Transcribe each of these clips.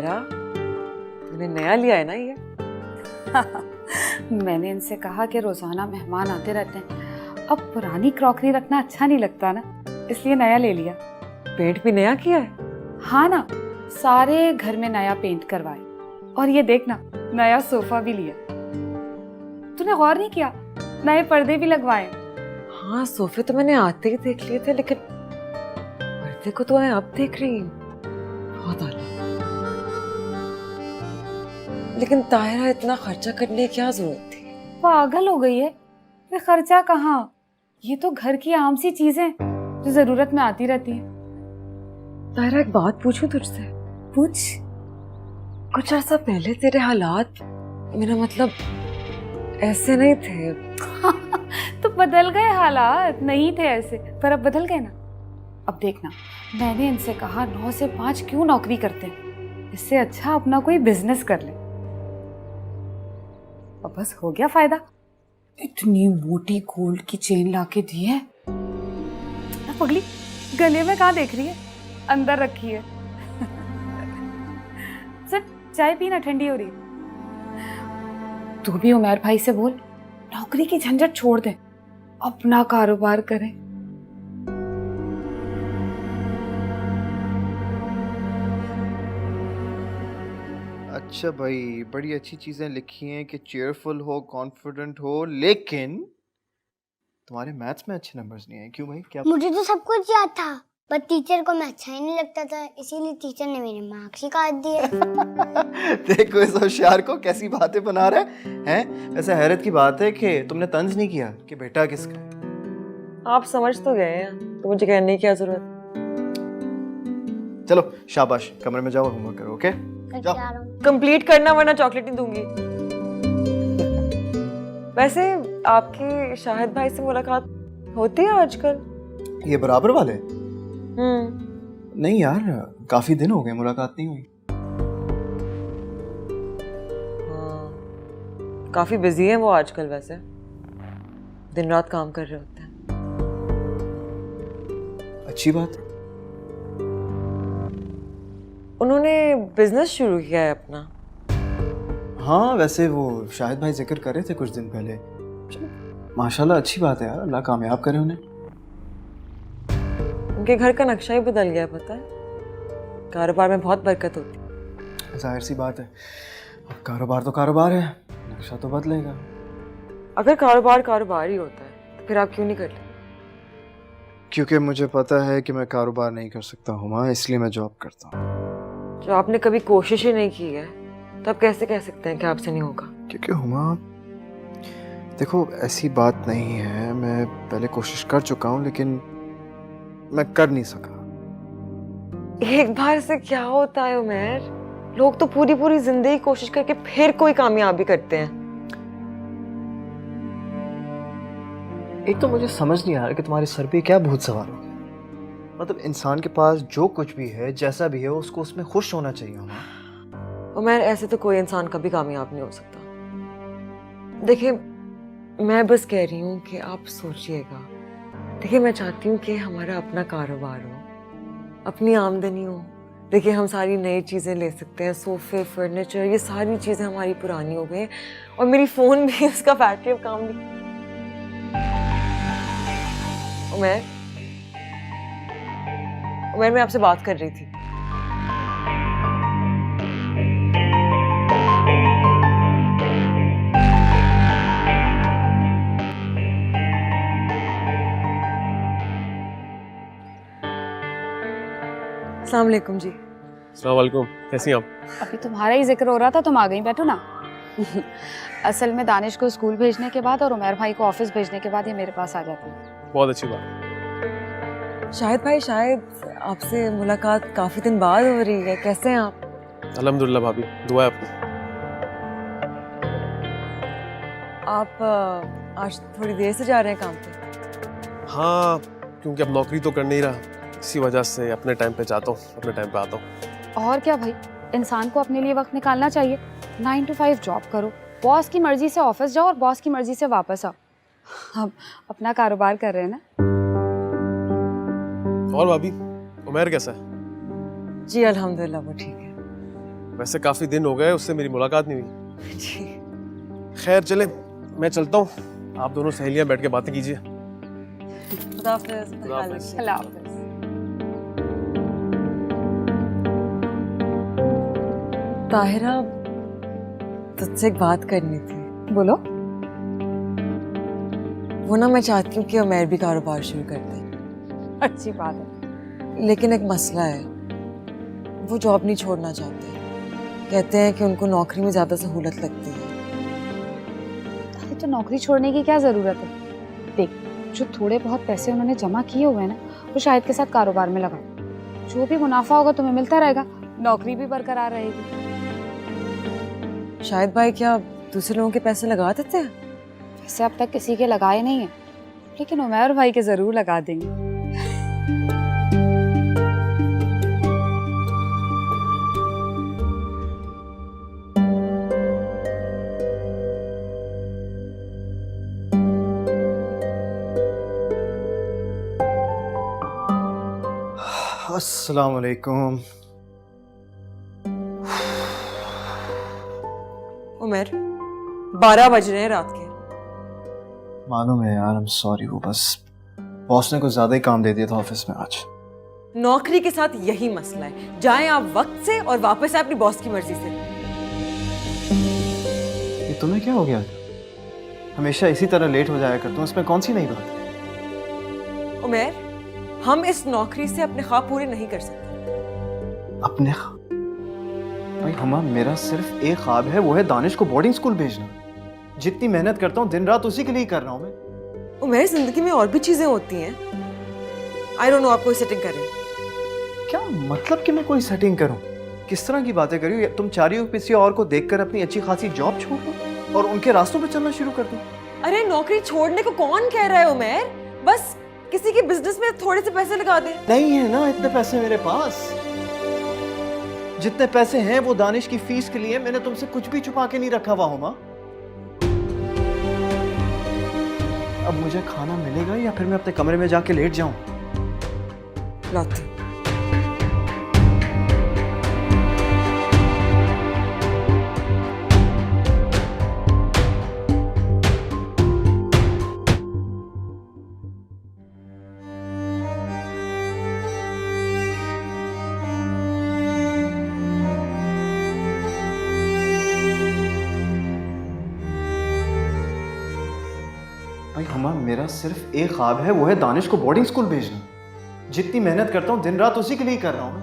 तायरा, तूने नया लिया है ना ये? मैंने इनसे कहा कि रोजाना मेहमान आते रहते हैं, अब पुरानी क्रॉकरी रखना अच्छा नहीं लगता ना, इसलिए नया ले लिया। पेंट भी नया किया है? हाँ ना, सारे घर में नया पेंट करवाए, और ये देखना नया सोफा भी लिया। तूने गौर नहीं किया, नए पर्दे भी लगवाए। हाँ, सोफे तो मैंने आते ही देख लिए थे, लेकिन पर्दे को तो मैं अब देख रही हूँ। बहुत आला। लेकिन तायरा, इतना खर्चा करने की क्या जरूरत थी? पागल हो गई है? ये खर्चा कहाँ, ये तो घर की आम सी चीजें जो जरूरत में आती रहती हैं। तायरा, एक बात पूछूं तुझसे? पूछ। कुछ अर्सा पहले तेरे हालात, मेरा मतलब ऐसे नहीं थे। तो बदल गए हालात, नहीं थे ऐसे पर अब बदल गए ना। अब देखना, मैंने इनसे कहा 9 से 5 क्यों नौकरी करते हैं, इससे अच्छा अपना कोई बिजनेस कर ले। अब बस हो गया फायदा। इतनी मोटी गोल्ड की चेन लाके दी है। पगली, गले में कहाँ देख रही है, अंदर रखी है। सर, चाय पीना, ठंडी हो रही है। तू भी उमर भाई से बोल, नौकरी की झंझट छोड़ दे, अपना कारोबार करें। अच्छा भाई, बड़ी अच्छी चीजें लिखी हैं कि चेयरफुल हो, कॉन्फिडेंट हो, लेकिन तुम्हारे मैथ्स में अच्छे नंबर्स नहीं आए। क्यों भाई, क्या? मुझे तो सब कुछ याद था, पर टीचर को मैं अच्छा ही नहीं लगता था, इसीलिए टीचर ने मेरे मार्क्स ही काट दिए। देखो इस होशियार को कैसी बातें बना रहा है। वैसे हैरत की बात है कि तुमने तंज नहीं किया कि बेटा किसका है। आप समझ तो गए हैं, तो मुझे कहने की क्या जरूरत? चलो शाबाश, कमरे में जाओ और होमवर्क करो। ओके, करके आ रहा हूँ। कंप्लीट करना, वरना चॉकलेट नहीं दूंगी। वैसे आपकी शाहिद भाई से मुलाकात होती है आजकल? ये बराबर वाले? हम्म। नहीं यार, काफी दिन हो गए, मुलाकात नहीं हुई। हाँ, काफी बिजी है वो आजकल, वैसे दिन रात काम कर रहे होते हैं। अच्छी बात है। उन्होंने बिजनेस शुरू किया है अपना? हाँ, वैसे वो शाहिद भाई जिक्र कर रहे थे कुछ दिन पहले। माशाल्लाह, अच्छी बात है यार, अल्लाह कामयाब करे उन्हें। उनके घर का नक्शा ही बदल गया, पता है? कारोबार में बहुत बरकत होती है। जाहिर सी बात है, अब कारोबार तो कारोबार है, नक्शा तो बदलेगा। अगर कारोबार कारोबार ही होता है, तो फिर आप क्यों नहीं करते? क्योंकि मुझे पता है कि मैं कारोबार नहीं कर सकता हूँ माँ, इसलिए मैं जॉब करता हूँ। जो आपने कभी कोशिश ही नहीं की है, तो आप कैसे कह सकते हैं कि आपसे नहीं होगा? क्योंकि हुमा, देखो ऐसी बात नहीं है, मैं पहले कोशिश कर चुका हूँ, लेकिन मैं कर नहीं सका। एक बार से क्या होता है उमर? लोग तो पूरी पूरी जिंदगी कोशिश करके फिर कोई कामयाबी करते हैं। एक तो मुझे समझ नहीं आ रहा कि तुम्हारे सर पे क्या भूत सवार हो गया। मतलब इंसान के पास जो कुछ भी है, जैसा भी है, उसको उसमें खुश होना चाहिए हुमा। उमर, ऐसे तो कोई इंसान कभी कामयाब नहीं हो सकता। देखिए, मैं बस कह रही हूँ कि आप सोचिएगा। देखिए, मैं चाहती हूँ कि हमारा अपना कारोबार हो, अपनी आमदनी हो। देखिए, हम सारी नई चीज़ें ले सकते हैं, सोफे, फर्नीचर, ये सारी चीज़ें हमारी पुरानी हो गई, और मेरी फ़ोन भी, उसका बैटरी अब काम नहीं। उमर, मैं आपसे बात कर रही थी। अस्सलाम वालेकुम जी। अस्सलाम वालेकुम, कैसी हैं आप? अभी तुम्हारा ही जिक्र हो रहा था, तुम आ गई, बैठो ना। असल में दानिश को स्कूल भेजने के बाद और उमर भाई को ऑफिस भेजने के बाद ये मेरे पास आ जाती है। बहुत अच्छी बात। शाहिद भाई, शायद आपसे मुलाकात काफ़ी दिन बाद हो रही है, कैसे हैं आप? अल्हम्दुलिल्लाह भाभी, दुआ है आपकी। आप आज थोड़ी देर से जा रहे हैं काम पे? हाँ, क्योंकि अब नौकरी तो कर नहीं रहा, इसी वजह से अपने टाइम पे जाता हूँ, अपने टाइम पे आता हूँ। और क्या भाई, इंसान को अपने लिए वक्त निकालना चाहिए। 9 to 5 जॉब करो, बॉस की मर्जी से ऑफिस जाओ और बॉस की मर्जी से वापस आओ। हम अपना कारोबार कर रहे हैं ना। और भाभी, उमर कैसा है? जी अल्हम्दुलिल्लाह, वो ठीक है। वैसे काफी दिन हो गए उससे मेरी मुलाकात नहीं हुई। जी खैर चले, मैं चलता हूँ, आप दोनों सहेलियां बैठ के बातें कीजिए। खुदा हाफिज़। खुदा हाफिज़। अल्लाह हाफ़िज़। ताहिरा, तुझसे एक बात करनी थी। बोलो। वो ना मैं चाहती हूँ कि उमैर भी कारोबार शुरू कर दे, अच्छी बात है। लेकिन एक मसला है, वो जॉब नहीं छोड़ना चाहते। कहते हैं कि उनको नौकरी में ज़्यादा सहूलत लगती है। अरे तो नौकरी छोड़ने की क्या ज़रूरत है? देख, जो थोड़े बहुत पैसे उन्होंने जमा किए हुए हैं ना, वो शाहिद के साथ कारोबार में लगा। जो भी मुनाफा होगा तुम्हें मिलता रहेगा, नौकरी भी बरकरार रहेगी। शाहिद भाई क्या दूसरे लोगों के पैसे लगा देते हैं? वैसे अब तक किसी के लगाए नहीं है, लेकिन उमैर भाई के जरूर लगा देंगे। अस्सलाम वालेकुम। उमैर 12 बज रहे हैं रात के। मालूम है यार, आई एम सॉरी, वो बस बॉस ने कुछ ज्यादा ही काम दे दिया था ऑफिस में आज। नौकरी के साथ यही मसला है, जाएं आप वक्त से और वापस आए अपनी बॉस की मर्जी से। ये तुम्हें क्या हो गया? हमेशा इसी तरह लेट हो जाया करता हूँ, इसमें कौन सी नई बात है? उमैर, हम इस नौकरी से अपने ख्वाब पूरे नहीं कर सकते। अपने भाई हुमा, मेरा सिर्फ एक ख्वाब है, वो है दानिश को बोर्डिंग स्कूल भेजना। जितनी मेहनत करता हूँ दिन रात उसी के लिए कर रहा हूँ मैं। उमैर, जिंदगी में और भी चीजें होती हैं। आई डोंट नो, आप कोई सेटिंग करें। क्या मतलब कि मैं कोई सेटिंग करूं? किस तरह की बातें कर रही हो? तुम चाह रही हो किसी और को देखकर अपनी अच्छी खासी जॉब छोड़ दो और उनके रास्तों पे चलना शुरू कर दो? अरे नौकरी छोड़ने को कौन कह रहा है उमैर? बस किसी के बिजनेस में थोड़े से पैसे लगा दे। नहीं है ना इतने पैसे मेरे पास। जितने पैसे हैं वो दानिश की फीस के लिए। मैंने तुमसे कुछ भी छुपा के नहीं रखा हुआ हुमा। अब मुझे खाना मिलेगा या फिर मैं अपने कमरे में जाके लेट जाऊं? लाती। भाई हुमा, मेरा सिर्फ एक ख्वाब है, वो है दानिश को बोर्डिंग स्कूल भेजना। जितनी मेहनत करता हूँ दिन रात उसी के लिए कर रहा हूँ मैं।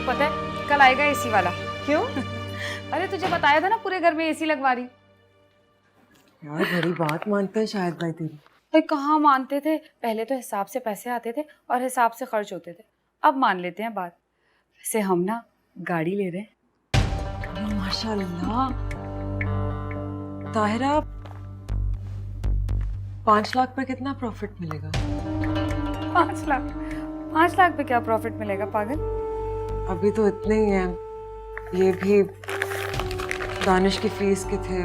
पता है कल आएगा एसी वाला। क्यों? अरे तुझे बताया था ना, पूरे घर में एसी लगवा रही। यार बड़ी बात मानते हैं शायद भाई तेरी। भाई कहाँ मानते थे, पहले तो हिसाब से पैसे आते थे और हिसाब से खर्च होते थे। अब मान लेते हैं बात। वैसे हम ना गाड़ी ले रहे हैं। अरे माशाल्लाह। ताहिरा, 5 लाख पे कितना प्रॉफिट मिलेगा? 5 लाख? 5 लाख पे क्या प्रॉफिट मिलेगा पागल? अभी तो इतने ही हैं। ये भी दानिश की फीस के थे,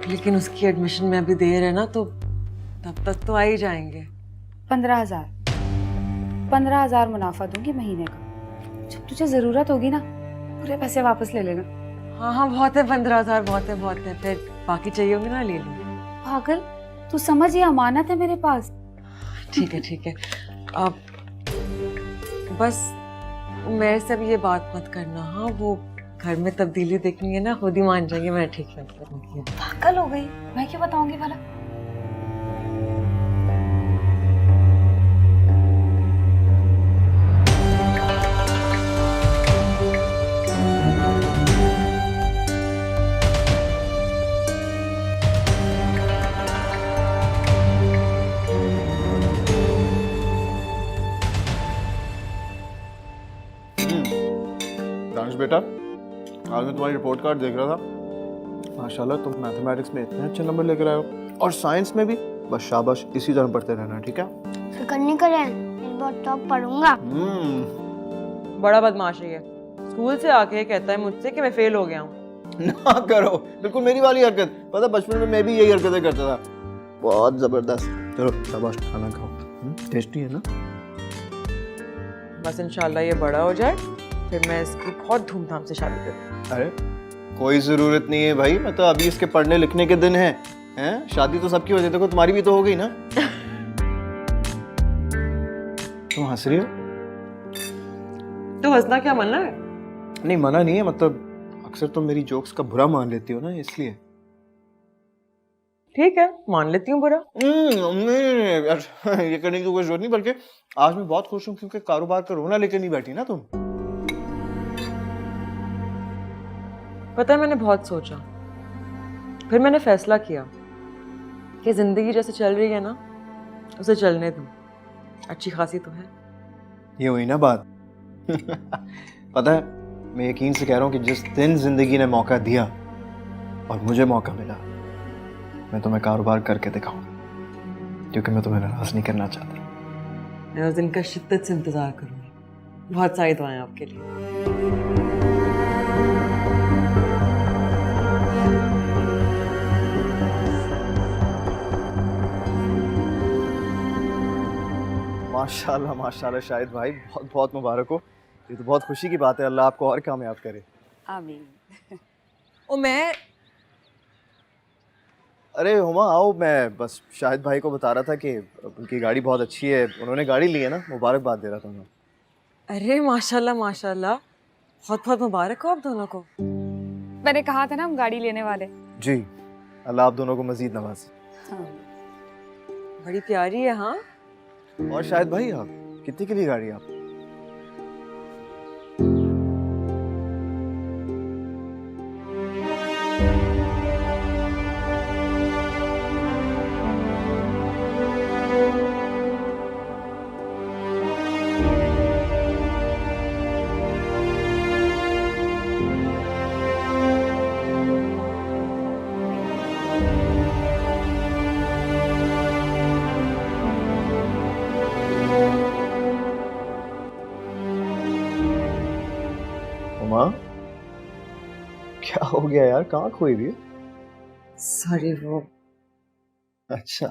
लेकिन उसकी एडमिशन में अभी देर है ना, तो तब तक तो आ ही जाएंगे। 15,000 15,000 मुनाफा दूंगी महीने का। जब तुझे जरूरत होगी ना, पूरे पैसे वापस ले लेना। हाँ हाँ, बहुत है 15,000, बहुत है बहुत है। फिर बाकी चाहिए होंगे ना, ले लूंगी। पागल, तू समझ, ये अमानत है मेरे पास। ठीक है ठीक है। अब बस मेरे से भी ये बात मत करना। हाँ, वो घर में तब्दीली देखनी है ना, खुद ही मान जाएंगे मैं ठीक है करूँगी। पागल हो गई, मैं क्यों बताऊंगी भला? दानिश बेटा, आज मैं तुम्हारी रिपोर्ट कार्ड देख रहा था। माशाल्लाह तुम मैथमेटिक्स में इतने अच्छे नंबर लेकर आए हो, और साइंस में भी। बस शाबाश, इसी तरह पढ़ते रहना, ठीक है? फिक्र नहीं करें, इस बार टॉप पढ़ूंगा। बड़ा बदमाश है ये। स्कूल से आके कहता है मुझसे कि मैं फेल हो गया हूँ। ना करो, बिल्कुल मेरी वाली हरकत। पता बचपन में मैं भी यही हरकतें करता था, बहुत जबरदस्त। चलो शाबाश, खाना खाओ, टेस्टी है ना? बस इंशाल्लाह ये बड़ा हो जाए, फिर मैं इसकी बहुत धूमधाम से शादी करूँ। अरे कोई जरूरत नहीं है भाई, मतलब अभी इसके पढ़ने लिखने के दिन हैं? शादी तो सबकी हो जाती है, देखो तुम्हारी भी तो हो गई ना। तुम हंस रही हो? तो हंसना क्या मना है? नहीं मना नहीं है, मतलब अक्सर तुम मेरी जोक्स का बुरा मान लेती हो ना, इसलिए। ठीक है, मान लेती हूँ बुरा। नहीं यार, ये करने की कोई जरूरत नहीं, बल्कि आज मैं बहुत खुश हूँ क्योंकि कारोबार का रोना लेकर नहीं बैठी ना तुम। पता है, मैंने बहुत सोचा, फिर मैंने फैसला किया कि जिंदगी जैसे चल रही है ना, उसे चलने दूं। अच्छी खासी तो है। ये हुई ना बात। पता है, मैं यकीन से कह रहा हूँ कि जिस दिन जिंदगी ने मौका दिया और मुझे मौका मिला, मैं तुम्हें कारोबार करके दिखाऊंगा, क्योंकि मैं तुम्हें नाराज नहीं करना चाहता। मैं उस दिन का शिद्दत से इंतजार करूंगी। बहुत सारी दुआएं आपके लिए। माशाल्लाह माशाल्लाह शाहिद भाई, बहुत बहुत मुबारक हो। ये तो बहुत खुशी की बात है, अल्लाह आपको और कामयाब करे। आमीन। ओ मैं अरे हुमा आओ, मैं बस शाहिद भाई को बता रहा था कि उनकी गाड़ी बहुत अच्छी है, उन्होंने गाड़ी ली है ना, मुबारकबाद दे रहा था मैं। अरे माशाल्लाह माशाल्लाह, बहुत बहुत मुबारक हो आप दोनों को। मैंने कहा था ना हम गाड़ी लेने वाले। जी, अल्लाह आप दोनों को मजीद नवाजे। हाँ। बड़ी प्यारी है। हाँ, और शाहिद भाई आप कितने की ली गाड़ी आप? हुमा क्या हो गया यार, कहाँ खोई हुई है? सॉरी वो अच्छा,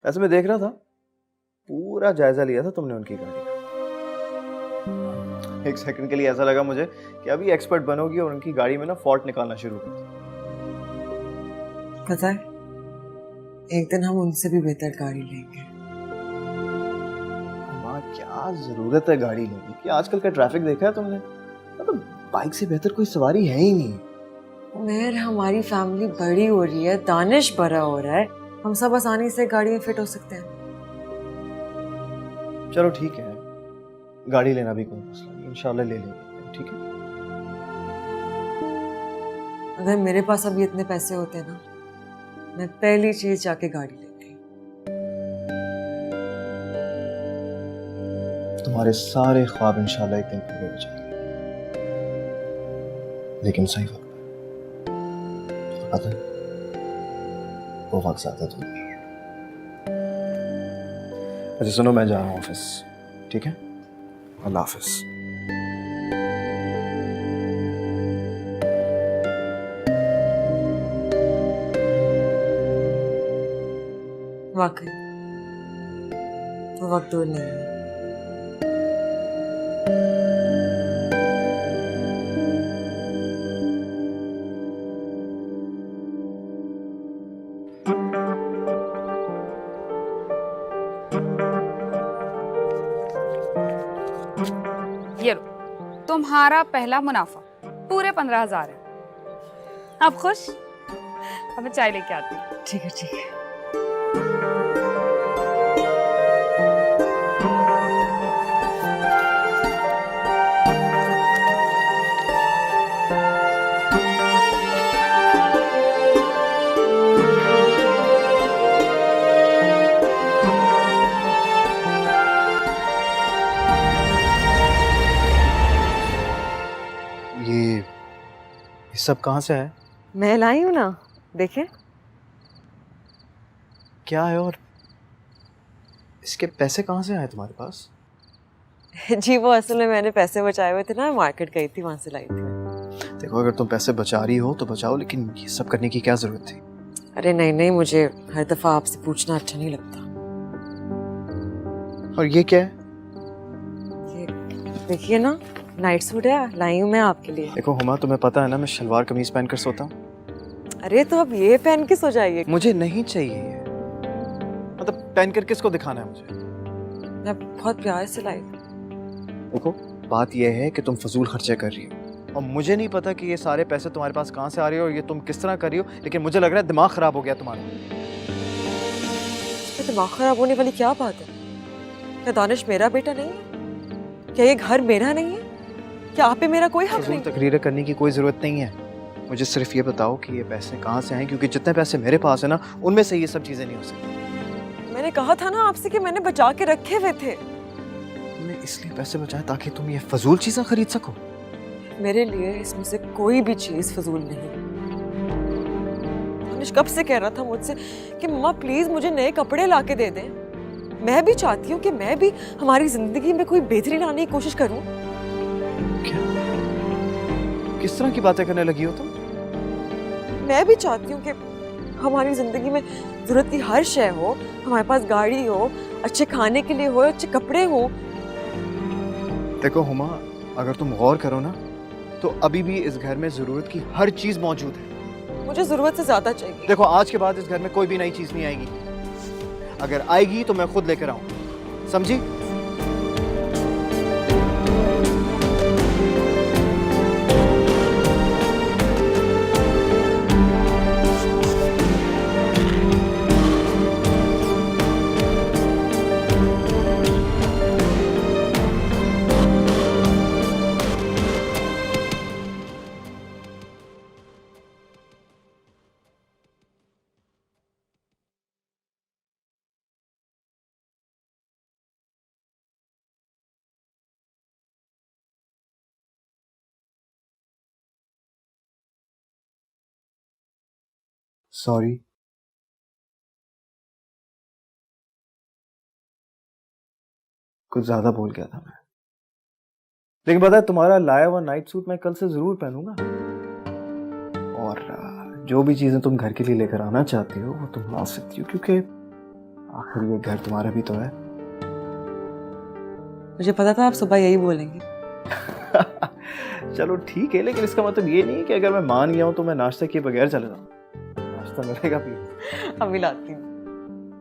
वैसे मैं देख रहा था, पूरा जायजा लिया था तुमने उनकी गाड़ी का। एक सेकंड के लिए ऐसा लगा मुझे कि अभी एक्सपर्ट बनोगी और उनकी गाड़ी में ना फॉल्ट निकालना शुरू कर दो। पता है, एक दिन हम उनसे भी बेहतर गाड़ी लेंगे। माँ क्या जरूरत है गाड़ी लेने की, आजकल का ट्रैफिक देखा है तुमने? मतलब बाइक से बेहतर कोई सवारी है ही नहीं। मेहर, हमारी फैमिली बड़ी हो रही है, दानिश बड़ा हो रहा है, हम सब आसानी से गाड़ी में फिट हो सकते हैं। चलो ठीक है, गाड़ी लेना भी कोई मसला नहीं, इंशाल्लाह ले लेंगे, ठीक है? अगर मेरे पास अभी इतने पैसे होते ना, मैं पहली चीज जाके गाड़ी लेती। तुम्हारे सारे ख्वाब इंशाल्लाह एक दिन पूरे हो जाएंगे, लेकिन सही वक्त पे। पता है, वो वक्त ज्यादा दूर नहीं है। अच्छा सुनो, मैं जा रहा हूँ ऑफिस, ठीक है? अल्लाह हाफिज। वाकई वो वक्त दूर नहीं है। ये लो, तुम्हारा पहला मुनाफा पूरे 15,000 है। आप खुश? अब मैं चाय लेके आती हूँ। ठीक है ठीक है। ये सब कहाँ से है? मैं लाई हूँ ना, देखें। क्या है, और इसके पैसे कहाँ से आए तुम्हारे पास? जी वो असल में मैंने पैसे बचाए हुए थे ना, मार्केट गई थी, वहां से लाई थी मैं। देखो अगर तुम पैसे बचा रही हो तो बचाओ, लेकिन ये सब करने की क्या जरूरत थी? अरे नहीं नहीं, मुझे हर दफा आपसे पूछना अच्छा नहीं लगता। और ये क्या है? ये देखिए ना, नाइट सूट है, लाई हूँ मैं आपके लिए। देखो हुमा, तुम्हें पता है ना मैं शलवार कमीज पहनकर सोता हूँ। अरे तो अब ये पहन के सो जाइए। मुझे नहीं चाहिए ये। मतलब पहनकर किसको दिखाना है मुझे? मैं बहुत प्यार से लाई। देखो बात यह है कि तुम फजूल खर्चे कर रही हो, और मुझे नहीं पता कि ये सारे पैसे तुम्हारे पास कहाँ से आ रहे हो और ये तुम किस तरह कर रही हो, लेकिन मुझे लग रहा है दिमाग खराब हो गया तुम्हारा। इसमें दिमाग खराब होने वाली क्या बात है? क्या दानिश मेरा बेटा नहीं है? क्या ये घर मेरा नहीं है? क्या आप पे मेरा कोई हक फजूल नहीं? तकरीरें करने की कोई ज़रूरत नहीं है। मुझे सिर्फ ये बताओ कि ये पैसे कहाँ से आए, क्योंकि जितने पैसे मेरे पास है ना उनमें से ये सब चीज़ें नहीं हो सकती। मैंने कहा था ना आपसे कि मैंने बचा के रखे हुए थे। तुमने इसलिए पैसे बचाए ताकि तुम ये फजूल चीज़ें खरीद सको। मेरे लिए इसमें से कोई भी चीज फजूल नहीं। दानिश कब से कह रहा था मुझसे कि मम्मा प्लीज मुझे नए कपड़े ला के दे दें। मैं भी चाहती हूँ कि मैं भी हमारी जिंदगी में कोई बेहतरी लाने की कोशिश करूँ। क्या? किस तरह की बातें करने लगी हो तुम? मैं भी चाहती हूँ कि हमारी जिंदगी में जरूरत की हर शय हो, हमारे पास गाड़ी हो, अच्छे खाने के लिए हो, अच्छे कपड़े हो। देखो हुमा, अगर तुम गौर करो ना तो अभी भी इस घर में जरूरत की हर चीज मौजूद है। मुझे जरूरत से ज्यादा चाहिए। देखो आज के बाद इस घर में कोई भी नई चीज नहीं आएगी। अगर आएगी तो मैं खुद लेकर आऊंगा, समझी? सॉरी। कुछ ज्यादा बोल गया था मैं, लेकिन पता है तुम्हारा लाया हुआ नाइट सूट मैं कल से जरूर पहनूंगा। और जो भी चीजें तुम घर के लिए लेकर आना चाहती हो वो तुम ला सकती हो, क्योंकि आखिर ये घर तुम्हारा भी तो है। मुझे पता था आप सुबह यही बोलेंगे। चलो ठीक है, लेकिन इसका मतलब ये नहीं कि अगर मैं मान गया हूं तो मैं नाश्ता किए बगैर चले जाऊं। नाश्ता मिलेगा प्लीज। अभी लाती हूँ।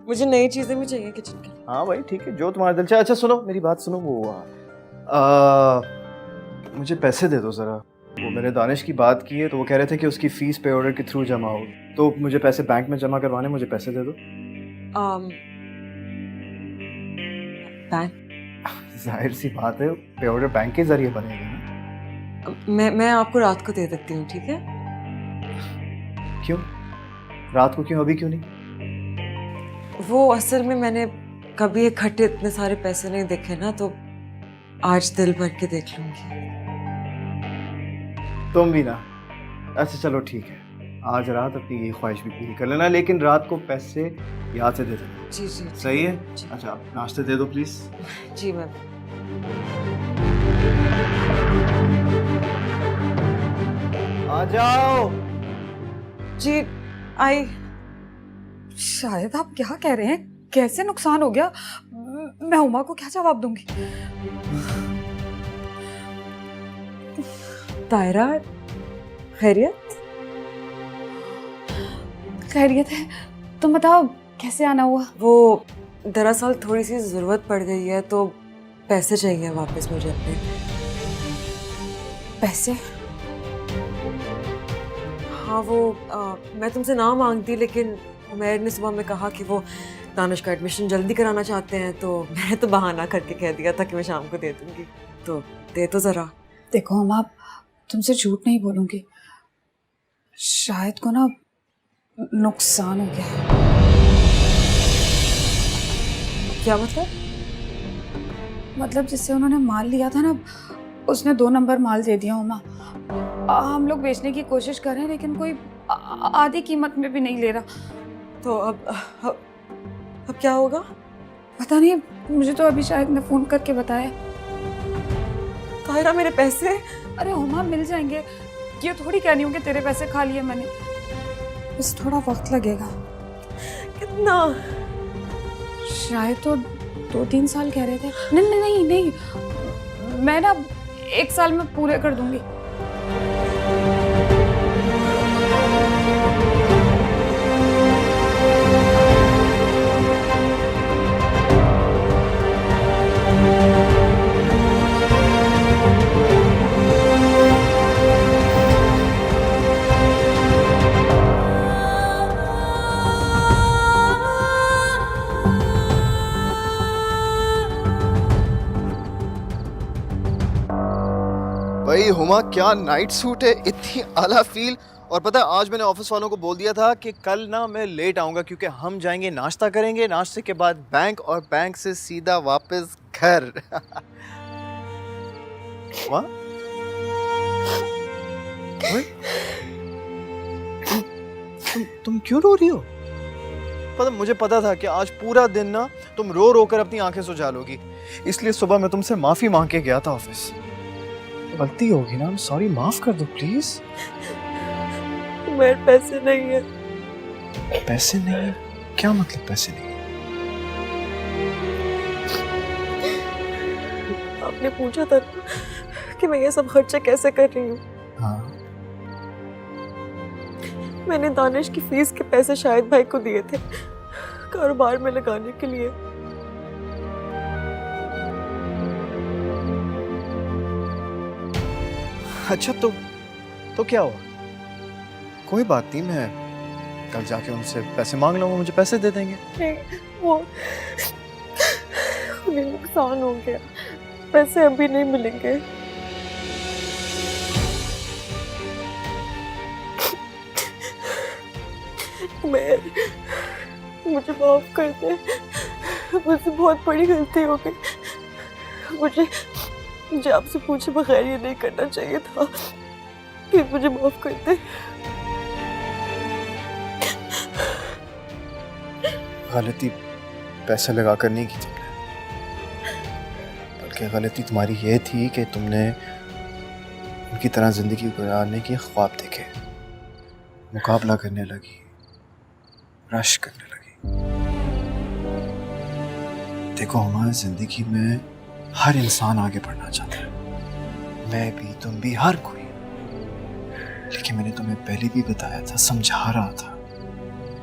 मुझे नई चीजें भी चाहिए किचन के लिए। हाँ भाई ठीक है, जो तुम्हारा दिल चाहे। अच्छा सुनो, मेरी बात सुनो, वो मुझे पैसे दे दो जरा। वो मैंने दानिश की बात की है तो वो कह रहे थे कि उसकी फीस पे ऑर्डर के थ्रू जमा हो, तो मुझे पैसे बैंक में जमा करवाने, मुझे पैसे दे दो। बैंक? जाहिर सी बात है, पे ऑर्डर बैंक के जरिए बनेगा ना। मैं आपको रात को दे देती हूँ, ठीक है? क्यों रात को? क्यों अभी क्यों नहीं? वो असल में मैंने कभी इकट्ठे इतने सारे पैसे नहीं देखे ना, तो आज दिल भर के देख लूंगी। तुम भी ना। अच्छा चलो ठीक है, आज रात अपनी ये ख्वाहिश भी पूरी कर लेना, लेकिन रात को पैसे याद से दे देना। जी जी सही है? जी। अच्छा आप नाश्ते दे दो प्लीज। जी मैं आ जाओ। जी आई। शायद आप क्या कह रहे हैं? कैसे नुकसान हो गया? मैं हुमा को क्या जवाब दूंगी? तायरा, खैरियत? खैरियत है। तुम बताओ कैसे आना हुआ? वो दरअसल थोड़ी सी जरूरत पड़ गई है, तो पैसे चाहिए वापस मुझे अपने। पैसे? हाँ वो मैं तुमसे ना मांगती, लेकिन उमैर ने सुबह में कहा कि वो दानिश का एडमिशन जल्दी कराना चाहते हैं, तो मैंने तो बहाना करके कह दिया था कि मैं शाम को दे दूंगी। तो दे तो जरा। देखो हम आप तुमसे झूठ नहीं बोलूंगी, शायद को ना नुकसान हो गया है। क्या मतलब? मतलब जिससे उन्होंने माल लिया था ना, उसने 2 नंबर माल दे दिया हुमा। हम लोग बेचने की कोशिश कर रहे हैं, लेकिन कोई आधी कीमत में भी नहीं ले रहा। तो अब क्या होगा? पता नहीं, मुझे तो अभी शायद ने फोन करके बताया। तायरा मेरे पैसे? अरे हुमा मिल जाएंगे, ये थोड़ी कह रही हूँ कि तेरे पैसे खा लिए मैंने, बस थोड़ा वक्त लगेगा। कितना? शायद तो 2-3 साल कह रहे थे। नहीं नहीं नहीं नहीं, मैं ना 1 साल में पूरे कर दूंगी। भाई हुमा, क्या नाइट सूट है, इतनी आला फील। और पता है आज मैंने ऑफिस वालों को बोल दिया था कि कल ना मैं लेट आऊंगा क्योंकि हम जाएंगे नाश्ता करेंगे, नाश्ते के बाद बैंक और बैंक से सीधा वापस घर। हुमा? ओए, तुम क्यों रो रही हो? मुझे पता था कि आज पूरा दिन ना तुम रो रो कर अपनी आंखें सुझा लोगी, इसलिए सुबह मैं तुमसे माफी मांग के गया था ऑफिस। गलती होगी ना, सॉरी, माफ कर दो प्लीज। मेरे पैसे नहीं है। पैसे नहीं है? क्या मतलब पैसे नहीं है? आपने पूछा था कि मैं ये सब खर्चे कैसे कर रही हूँ। हाँ। मैंने दानिश की फीस के पैसे शाहिद भाई को दिए थे कारोबार में लगाने के लिए। अच्छा, तो क्या हुआ? कोई बात नहीं, मैं कल जाके उनसे पैसे मांग लूंगा, मुझे पैसे दे देंगे। नहीं, वो उन्हें नुकसान हो गया, पैसे अभी नहीं मिलेंगे। मुझे माफ कर दे, मुझसे बहुत बड़ी गलती हो गई। मुझे आपसे पूछे बगैर ये नहीं करना चाहिए था। प्लीज मुझे माफ कर दे। गलती पैसे लगा कर नहीं की तुमने, बल्कि गलती तुम्हारी ये थी कि तुमने उनकी तरह जिंदगी गुजारने के ख्वाब देखे, मुकाबला करने लगी, रश करने लगी। देखो हमारी जिंदगी में हर इंसान आगे बढ़ना चाहता है, मैं भी, तुम भी, हर कोई। लेकिन मैंने तुम्हें पहले भी बताया था, समझा रहा था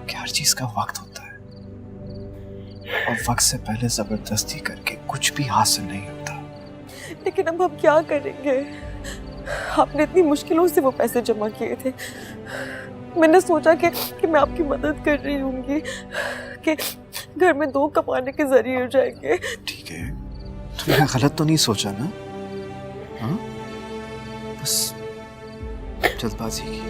कि हर चीज का वक्त होता है और वक्त से पहले जबरदस्ती करके कुछ भी हासिल नहीं होता। लेकिन अब हम क्या करेंगे? आपने इतनी मुश्किलों से वो पैसे जमा किए थे। मैंने सोचा कि मैं आपकी मदद कर रही होंगी, कि घर में 2 कमाने के जरिए हो जाएंगे। ठीक है, तुमने गलत तो नहीं सोचा ना? हाँ, बस जल्दबाजी की।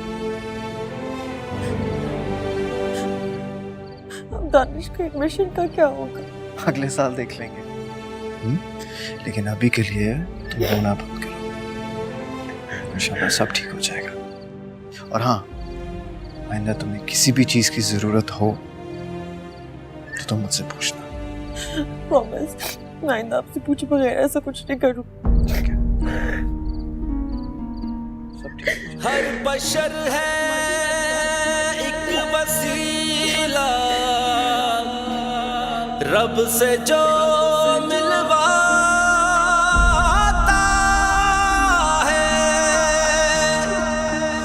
अब दानिश का एडमिशन का क्या होगा? अगले साल देख लेंगे। लेकिन अभी के लिए तुम रोना बंद करो, इंशाल्लाह सब ठीक हो जाएगा। और हाँ, आइंदा तुम्हें किसी भी चीज की जरूरत हो तो तुम मुझसे पूछना। प्रॉमिस, मैं आइंदा आपसे पूछे बगैर ऐसा कुछ नहीं करूँ। ठीक है, सब ठीक हो जाएगा। हर बशर है एक वसीला, रब से जो